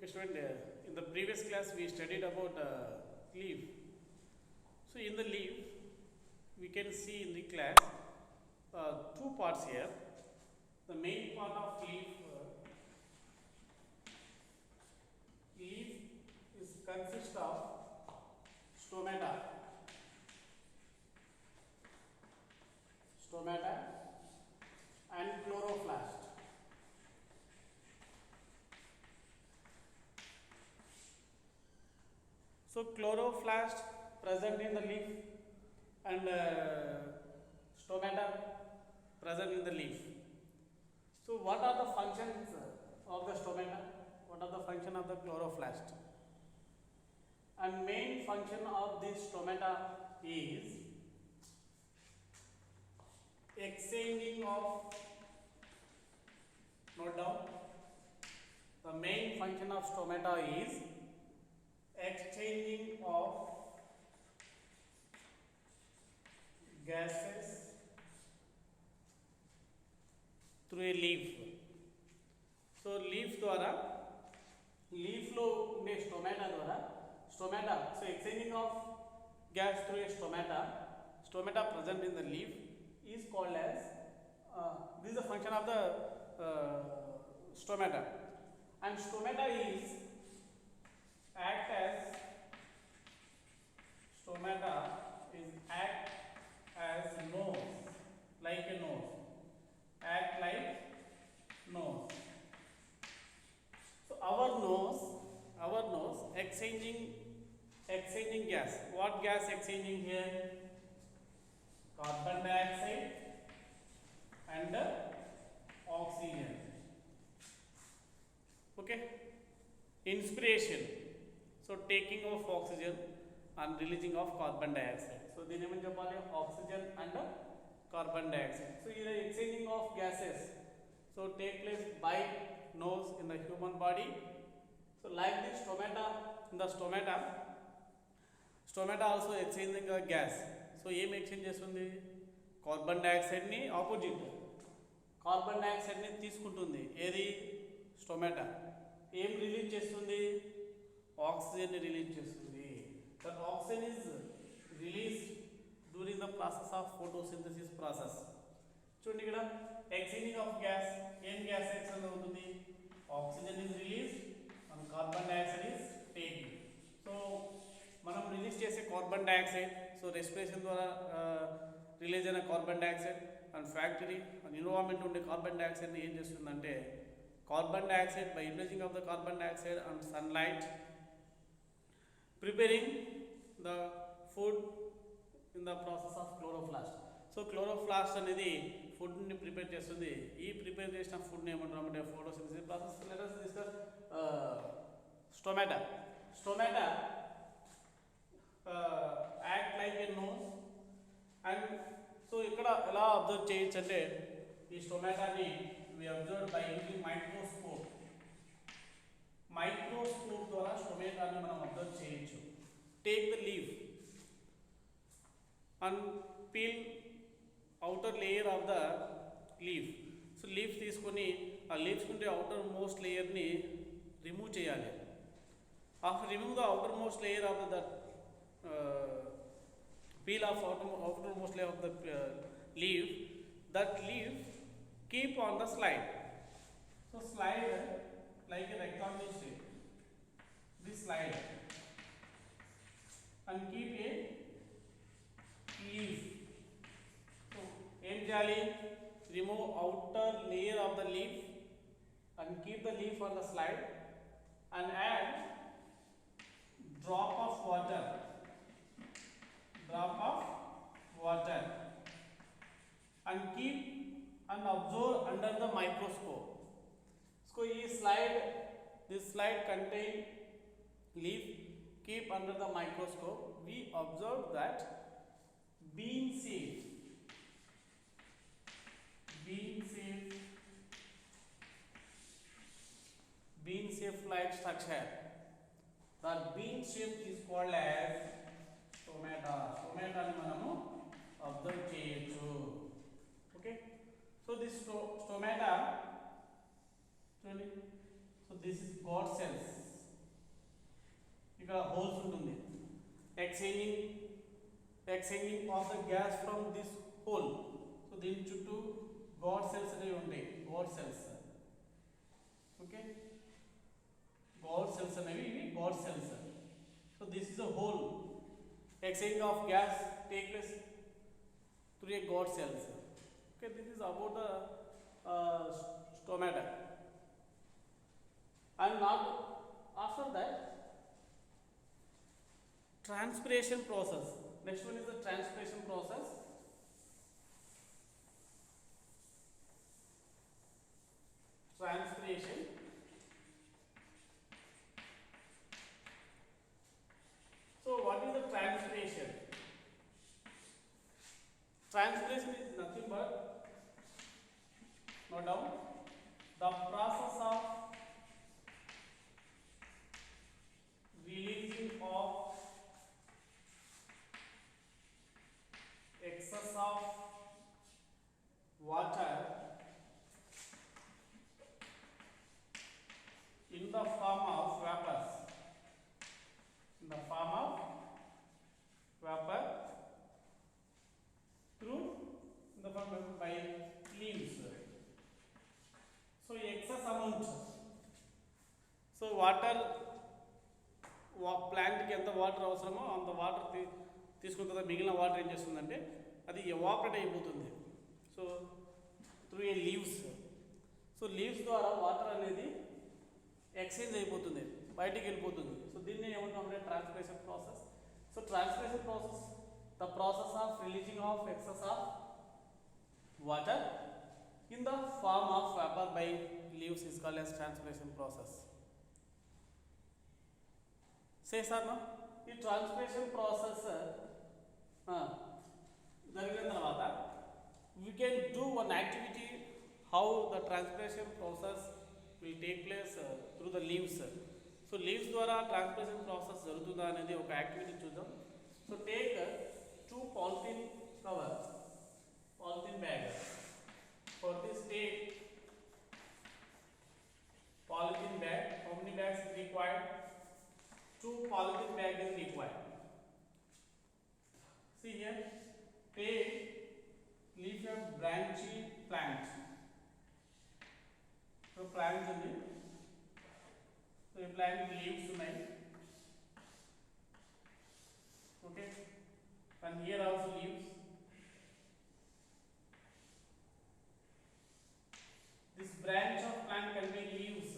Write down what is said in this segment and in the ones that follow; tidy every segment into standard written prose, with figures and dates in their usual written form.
Student, in the previous class we studied about leaf. So in the leaf, we can see in the class two parts here. The main part of leaf is consist of stomata and chloroplast. So chloroplast present in the leaf and stomata present in the leaf. So what are the functions of the stomata? What are the function of the chloroplast? And main function of this stomata is exchanging of, note down, the main function of stomata is exchanging of gases through a leaf. So leaf ద్వారా లో ఉండే stomata ద్వారా so exchanging of gas through a stomata present in the leaf is called as this is the function of the stomata, and stomata is act as nose, like a nose, act like nose. So our nose exchanging gas. What gas exchanging here? Carbon dioxide and oxygen. Okay. Inspiration. So taking of oxygen and releasing of carbon dioxide. So the name of oxygen and carbon dioxide. So here exchanging of gases. So take place by nose in the human body. So like this stomata, in the stomata also exchanging a gas. So ఏం exchange చేస్తుంది? Carbon dioxide ని opposite carbon dioxide ని తీసుకుంటుంది. ఏది? Stomata. ఏం release చేస్తుంది? Oxygen ని release చేస్తుంది. The oxygen is released during the process of photosynthesis process. చూడండి ఇక్కడ exchanging of gas, ఏం గ్యాస్ ఎక్స్చేంజ్ అవుతుంది? Oxygen is released and carbon dioxide is taken. So మనం రిలీజ్ చేసే కార్బన్ డైఆక్సైడ్, సో రెస్పిరేషన్ ద్వారా release అయిన carbon dioxide and factory and environment ఉండే carbon dioxide ఏం చేస్తుందంటే carbon dioxide by utilising of the carbon dioxide and sunlight preparing the food in the process of chloroplast. So chloroplast అనేది ఫుడ్ని prepare చేస్తుంది. ఈ prepare చేసిన ఫుడ్ని ఏమంటారంటే photosynthesis process. Let us discuss stomata. Stomata act like a nose, and so ఇక్కడ ఎలా observe చేయొచ్చు అంటే ఈ స్టొమాటాని we observe by using microscope ద్వారా స్టొమాటాని మనం అబ్జర్వ్ చేయొచ్చు. Take the leaf and peel outer layer of the leaf. So leaf తీసుకొని ఆ లీవ్స్ ఉండే అవుటర్ మోస్ట్ లేయర్ని రిమూవ్ చేయాలి. After remove the outer most layer of the peel off outermost layer of the leaf, that leaf keep on the slide. So slide like a rectangular shape, this slide and keep a leaf. So em cheyali, remove outer layer of the leaf and keep the leaf on the slide and add drop of water and keep and observe under the microscope. So this slide contain leaf, keep under the microscope. We observe that bean shape like structure. That bean shape is called as stomata. Stomata ni manamu observe cheyochu. Okay. So this stomata, so this is God cells. ఇక్కడ holes ఉంటుంది. Exchanging of the gas from this whole. So దీని చుట్టూ God cells అనేవి ఉంటాయి. God cells, okay, God cells అనేవి ఇవి God cells. So this is a whole. Exchanging of gas take place through a God cells. Okay, this is about the stomata. And not after that, transpiration process. Next one is the transpiration process. Transpiration. So what is the transpiration? Transpiration is nothing but, note down, the process of releasing of excess of water in the form of vapors. In the form of vapor through the form of by leaves. So excess amount. So water plant కి ఎంత water అవసరమో అంత water తీసుకున్న తర్వాత మిగిలిన water ఏం చేస్తుందంటే అది ఎవాపరేట్ అయిపోతుంది. So through a leaves. So leaves ద్వారా వాటర్ అనేది ఎక్స్చేంజ్ అయిపోతుంది, బయటికి వెళ్ళిపోతుంది. సో దీన్ని ఏమంటామంటే transpiration process. So transpiration process, the process of releasing of excess of water in the form of vapor by leaves is called as transpiration process. Say sir, no? ఈ transpiration process జరిగిన తర్వాత we can do one activity how the transpiration process will take place through the leaves. So leaves ద్వారా transpiration process జరుగుతుందా అనేది ఒక activity చూద్దాం. So take two polythene cover, polythene bag. For this take polythene bag. How many bags is required? Two polythene bag is required. See here, take leaf of branchy plant. So plants ఉంది. So ఈ plant leaves ఉన్నాయి. Okay, and here also leaves. This branch of plant contain leaves.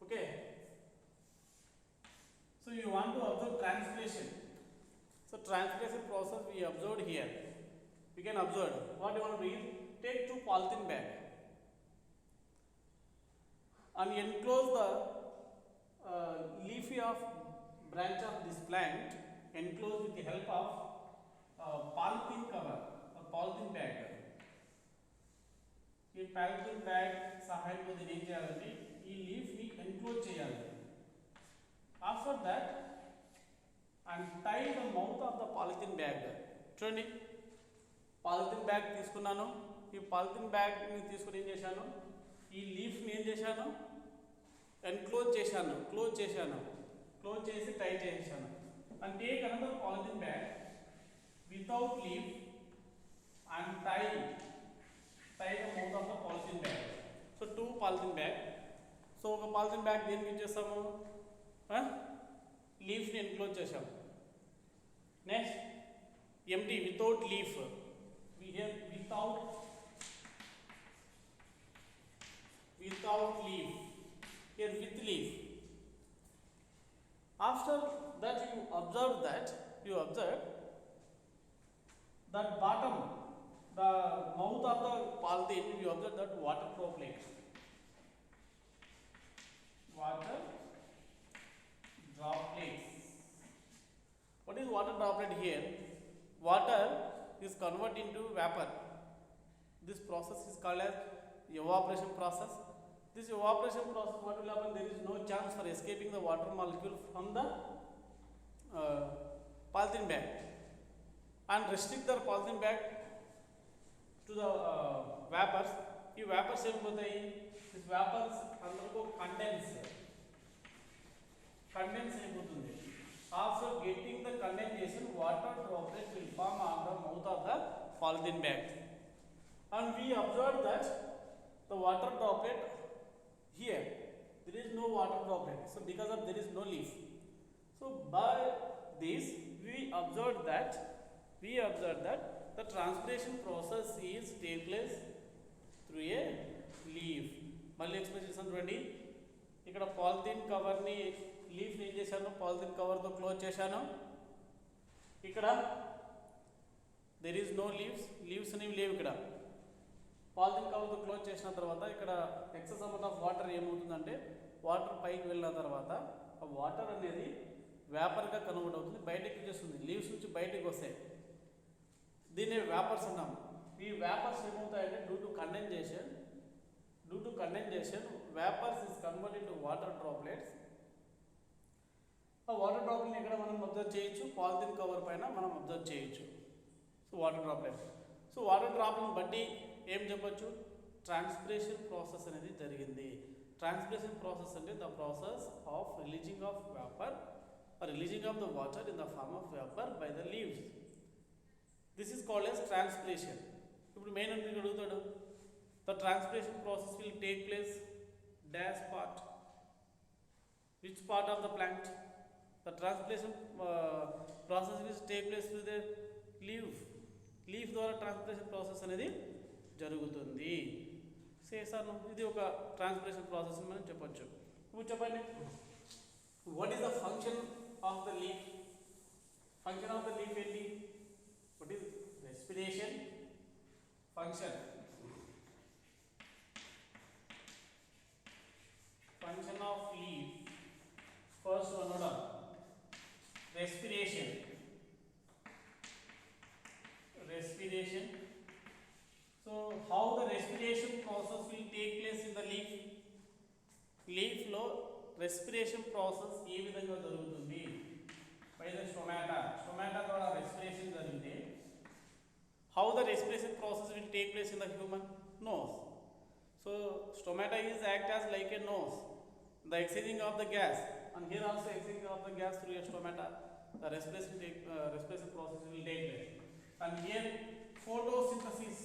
Okay. So you want to observe transpiration. So transpiration process we observed here. We can observe. What you want to read? Take two polythene bag and enclose the leafy of branch of this plant. Enclose with the help of polythene cover or polythene bag. ఈ polythene bag సహాయంతో దీన్ని ఏం చేయాలంటే ఈ లీఫ్ని enclose చేయాలి. After that and tie the mouth of the polythene bag. చూడండి, polythene bag తీసుకున్నాను. ఈ పాలిథిన్ బ్యాగ్ని తీసుకుని ఏం చేశాను, ఈ లీఫ్ని ఏం చేశాను, ఎన్క్లోజ్ చేశాను, క్లోజ్ చేసి టై చేశాను. And take another polythene bag without leaf and tie the mouth of the polythene bag. So two polythene bag. So ఒక polythene bag దేనికి యూజ్ చేస్తాము, లీఫ్ ని ఎన్క్లోజ్ చేసాము. Next empty without leaf. we have without leaf. Here with leaf. After that you observe that bottom, the mouth of the polythene, you observe that water droplets. What is water droplet here? Water is converted into vapor. This process is called as evaporation process. This evaporation process, what will happen? There is no chance for escaping the water molecule from the polythene bag and restrict the polythene bag to the vapors. ఈ vapors ఏమైపోతాయి, this vapors అందరికీ condense. Condense అయిపోతుంది. After getting the condensation water droplet will form on the mouth of the polythene bag and we observed that the water droplet here there is no water droplet, so because of there is no leaf, so by this we observed that the transpiration process is take place through a leaf. మళ్ళీ explain చేస్తాను చూడండి. ఇక్కడ polythene కవర్ని లీఫ్ని ఏం చేశాను, polythene కవర్తో close చేశాను. ఇక్కడ there is no leaves అనేవి లేవు. ఇక్కడ పాలిథిన్ కవర్తో క్లోజ్ చేసిన తర్వాత ఇక్కడ ఎక్సెస్ అమౌంట్ ఆఫ్ వాటర్ ఏమవుతుందంటే వాటర్ పైకి వెళ్ళిన తర్వాత ఆ వాటర్ అనేది వేపర్గా కన్వర్ట్ అవుతుంది, బయటకి వచ్చేస్తుంది. లీవ్స్ నుంచి బయటకు వస్తాయి, దీన్ని వేపర్స్ అన్నాం. ఈ వేపర్స్ ఏమవుతాయంటే due to condensation vapours is convert into water droplets. ఆ వాటర్ డ్రాప్లెట్ని ఎక్కడ మనం అబ్జర్వ్ చేయొచ్చు, పాలిథిన్ కవర్ పైన మనం అబ్జర్వ్ చేయొచ్చు. So water droplets, so water డ్రాప్లను బట్టి ఏం చెప్పొచ్చు, ట్రాన్స్పిరేషన్ ప్రాసెస్ అనేది జరిగింది. ట్రాన్స్పిరేషన్ ప్రాసెస్ అంటే the process of releasing of vapour or releasing of the water in the form of vapor by the leaves. This is called as transpiration. ఇప్పుడు main మీకు అడుగుతాడు, the transpiration process will take place dash part, which part of the plant? The transpiration process will take place through the leaf ద్వారా transpiration process అనేది జరుగుతుంది. చేశాను, ఇది ఒక transpiration process మనం చెప్పొచ్చు. ఇప్పుడు చెప్పండి, what is the function of the leaf? Function of the leaf ఏంటి? What is respiration function? Function of leaf, first one order, respiration. So how the respiration process will take place in the leaf లో respiration process ఏ విధంగా జరుగుతుంది? By the stomata ద్వారా respiration జరిగితే how the respiration process will take place in the human nose. So stomata is act as like a nose, the exchanging of the gas, and here also exchanging of the gas through a stomata, the respiration process will take place. And here photosynthesis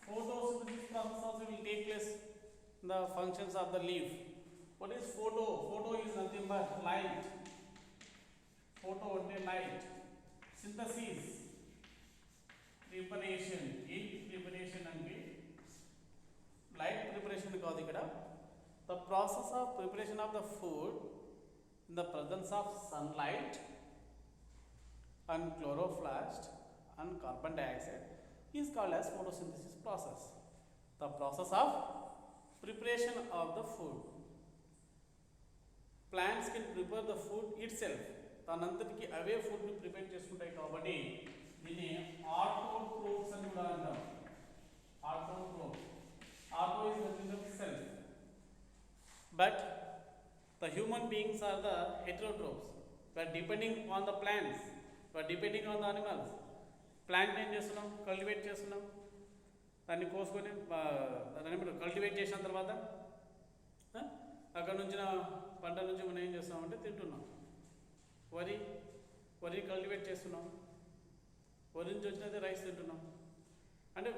process also will take place in the functions of the leaf. What is photo? Photo is nothing but light. Photo అంటే light. Synthesis, preparation. Heat preparation అంటే light preparation కాదు ఇక్కడ. The process of preparation of the food in the presence of sunlight and chloroplast and carbon dioxide is called as photosynthesis process. The process of preparation of the food. Plants can prepare the food itself. తనంతటికి అవే food ని prepare చేసుకుంటాయి కాబట్టి దీన్ని autotrophs అని కూడా అంటాం. Autotroph, auto is nothing but self, but the human beings are the heterotrophs. We are depending on the plants, we are depending on the animals. Plant ఏం చేస్తున్నాం, కల్టివేట్ చేస్తున్నాం, దాన్ని కోసుకొని దాన్ని కల్టివేట్ చేసిన తర్వాత అక్కడ నుంచి పంట నుంచి మనం ఏం చేస్తున్నామంటే తింటున్నాం. వరి కల్టివేట్ చేస్తున్నాం, వరి నుంచి వచ్చినది రైస్ తింటున్నాం. అంటే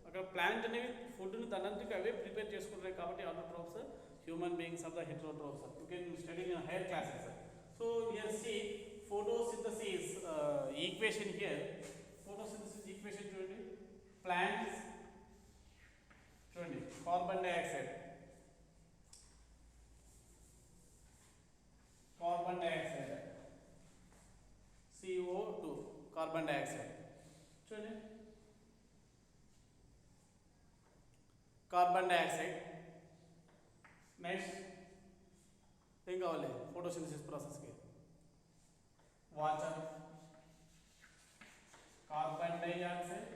అక్కడ ప్లాంట్ అనేవి ఫుడ్ని తనంతకి అవే ప్రిపేర్ చేసుకుంటాయి కాబట్టి autotrophs. Human beings are the heterotrophs. You can study in higher classes. So here see photosynthesis equation here. Photosynthesis equation చూడండి, plants చూడండి, carbon dioxide, CO2, carbon dioxide చూడండి, కార్బన్ డైఆక్సైడ్. నెక్స్ట్ ఏం కావాలి photosynthesis ప్రాసెస్కి? Water, carbon dioxide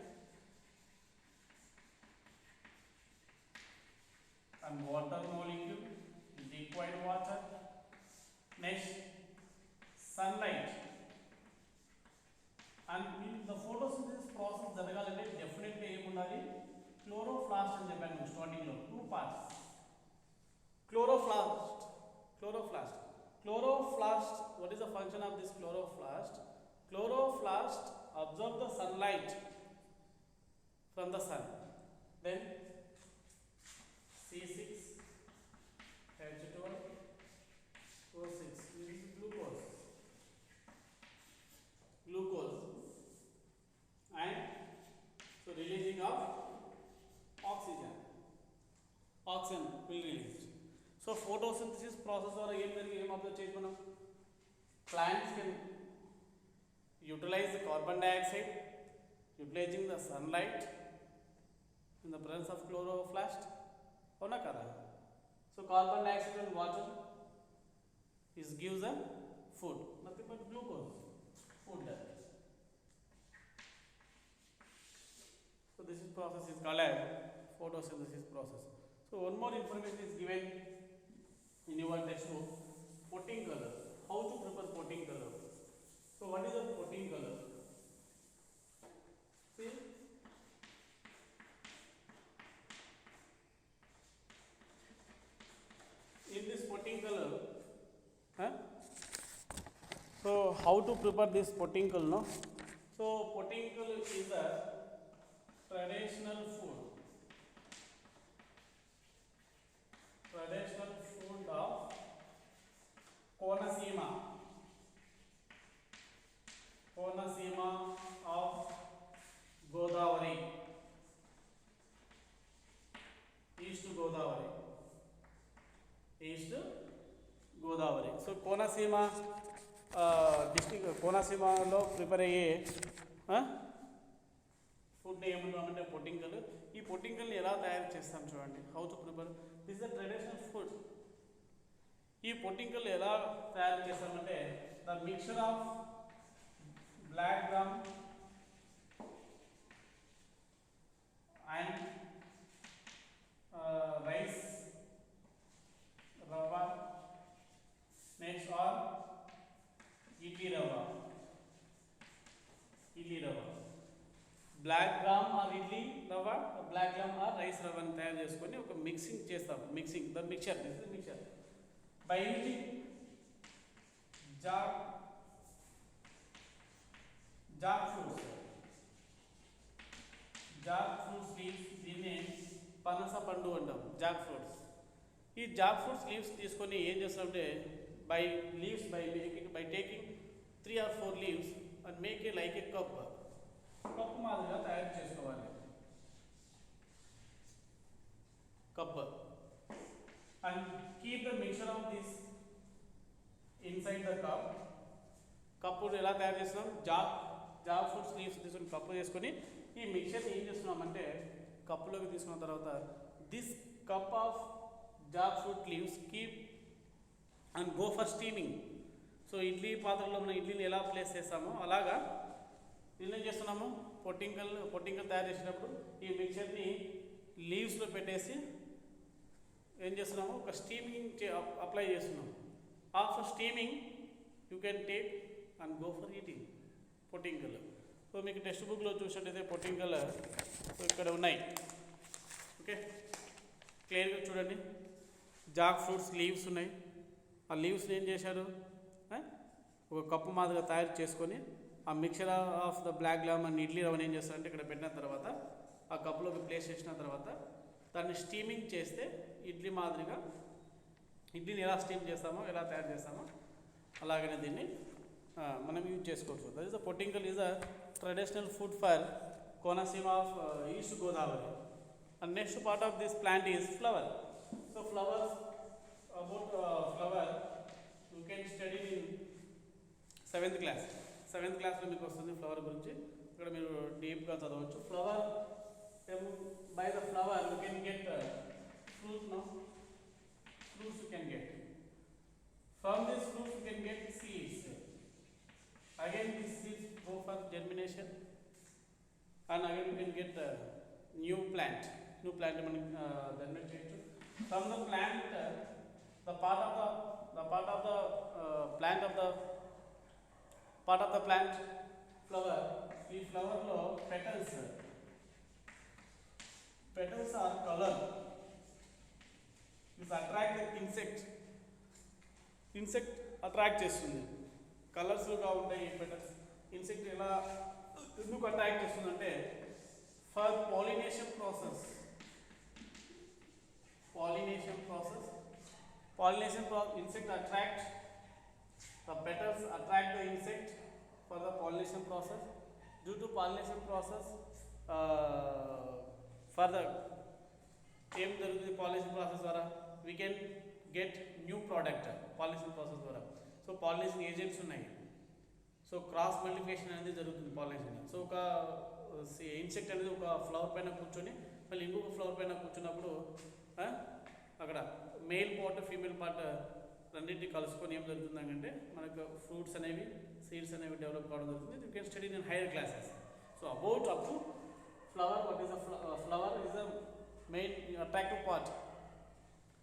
and water molecule, liquid water. Next, sunlight. And in the photosynthesis process జరగాలంటే డెఫినెట్గా ఏముండాలి? Chloroplast అని చెప్పాను స్టార్టింగ్లో 2 parts. Chloroplast. What is the function of this chloroplast? Chloroplast absorb the sunlight from the sun. Then C6H12O6 is glucose and so releasing of oxygen will release. So photosynthesis process or again observe change manam plants can utilize the carbon dioxide utilizing the sunlight in the presence of chloroplast. Avuna kada? So carbon dioxide and water is gives a food, nothing but glucose food. So this is process is called as photosynthesis process. So one more information is given in your textbook, potting color. How to prepare potting color? So what is a potting color? See, in this potting color, so how to prepare this potting color? No? So potting color is a traditional food of Konaseema of Godavari, East Godavari. So Konaseema district, కోనసీమలో prepare అయ్యే food ఏమన్నామంటే పొట్టింకలు. ఈ పొట్టింకల్ని ఎలా తయారు చేస్తాం చూడండి. How to prepare this is the traditional food. ఈ పొట్టింకలు ఎలా తయారు చేస్తామంటే the mixture of black gram and rice rava next or idli rava black gram are idli rava black gram are rice రవ్వని తయారు చేసుకొని ఒక మిక్సింగ్ చేస్తాం. Mixing the mixture, this is mixture by using Jack fruits leaves, దీన్ని పనస పండు అంటాం. జాక్ ఫ్రూట్స్, ఈ జాక్ ఫ్రూట్స్ లీవ్స్ తీసుకొని ఏం చేస్తామంటే by taking 3 or 4 leaves and make it like a cup మాదిరిగా తయారు చేసుకోవాలి. Cup and keep the mixture of this inside the cup. Cup ఎలా తయారు చేస్తున్నాం? జాక్ ఫ్రూట్స్ లీవ్స్ తీసుకొని కప్పు చేసుకొని ఈ మిక్చర్ని ఏం చేస్తున్నామంటే కప్పులోకి తీసుకున్న తర్వాత this cup of Jack fruit leaves keep and go for steaming. So idli పాత్రలో మనం ఇడ్లీని ఎలా ప్లేస్ చేస్తామో అలాగా దీన్ని ఏం చేస్తున్నాము, పొట్టింకల్ తయారు చేసేటప్పుడు ఈ మిక్చర్ని లీవ్స్లో పెట్టేసి ఏం చేస్తున్నాము, ఒక స్టీమింగ్ అప్లై చేస్తున్నాము. After steaming you can take and go for eating pottikkal. So మీకు టెక్స్ట్ బుక్లో చూసినట్టయితే పొట్టింకల్ ఇక్కడ ఉన్నాయి. ఓకే, క్లియర్గా చూడండి. జాక్ ఫ్రూట్స్ లీవ్స్ ఉన్నాయి. ఆ లీవ్స్ని ఏం చేశారు, ఒక కప్పు మాదిరిగా తయారు చేసుకొని ఆ mixture of the black gram and idli రవ్వని ఏం చేస్తారంటే ఇక్కడ పెట్టిన తర్వాత ఆ కప్పులోకి ప్లేస్ చేసిన తర్వాత దాన్ని స్టీమింగ్ చేస్తే ఇడ్లీ మాదిరిగా, ఇడ్లీని ఎలా స్టీమ్ చేస్తామో ఎలా తయారు చేస్తామో అలాగనే దీన్ని మనం యూజ్ చేసుకోవచ్చు. That is the pottikkal is a traditional food for Konaseema of East Godavari. And next part of this plant is flower. So flowers, about flower you can study in 7th class. 7th classలో మీకు వస్తుంది ఫ్లవర్ గురించి. ఇక్కడ మీరు డీప్గా చదవచ్చు. Flower, by the flower you can get fruit. No fruits you can get. From this fruits you can get seeds. Again this seeds go for germination and again you can get new plant మనం germinate చేయొచ్చు. From the plant the part of the plant flower, ఈ ఫ్లవర్లో petals are color is attract the insect attract చేస్తుంది. కలర్స్గా ఉంటాయి ఈ petals. Insect ఎలా ఎందుకు attract చేస్తుందంటే for pollination process insect attract the petals attract the insect for the pollination process. Due to pollination process further ఏం జరుగుతుంది pollination process ద్వారా we can get new product pollination process ద్వారా. So pollination agents ఉన్నాయి. So cross multiplication అనేది జరుగుతుంది pollination. So ఒక insect అనేది ఒక ఫ్లవర్ పైన కూర్చొని మళ్ళీ ఇంకొక ఫ్లవర్ పైన కూర్చున్నప్పుడు అక్కడ మేల్ పార్ట్ ఫీమేల్ పార్ట్ రెండింటిని కలుసుకొని ఏం జరుగుతుందంటే మనకు ఫ్రూట్స్ అనేవి సీడ్స్ అనేవి డెవలప్ కావడం జరుగుతుంది. You can study in higher classes. So about up to flower, what is flower is the main attractive part.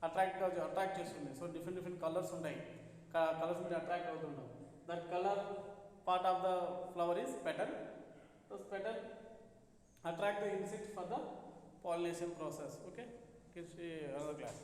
Attract చేస్తుంది. సో డిఫరెంట్ కలర్స్ ఉంటాయి. కలర్స్ మీద అట్రాక్ట్ అవుతుంటాం. That colour part of the flower is petal. Those petal attract the insect for the pollination process. Okay, can see another class.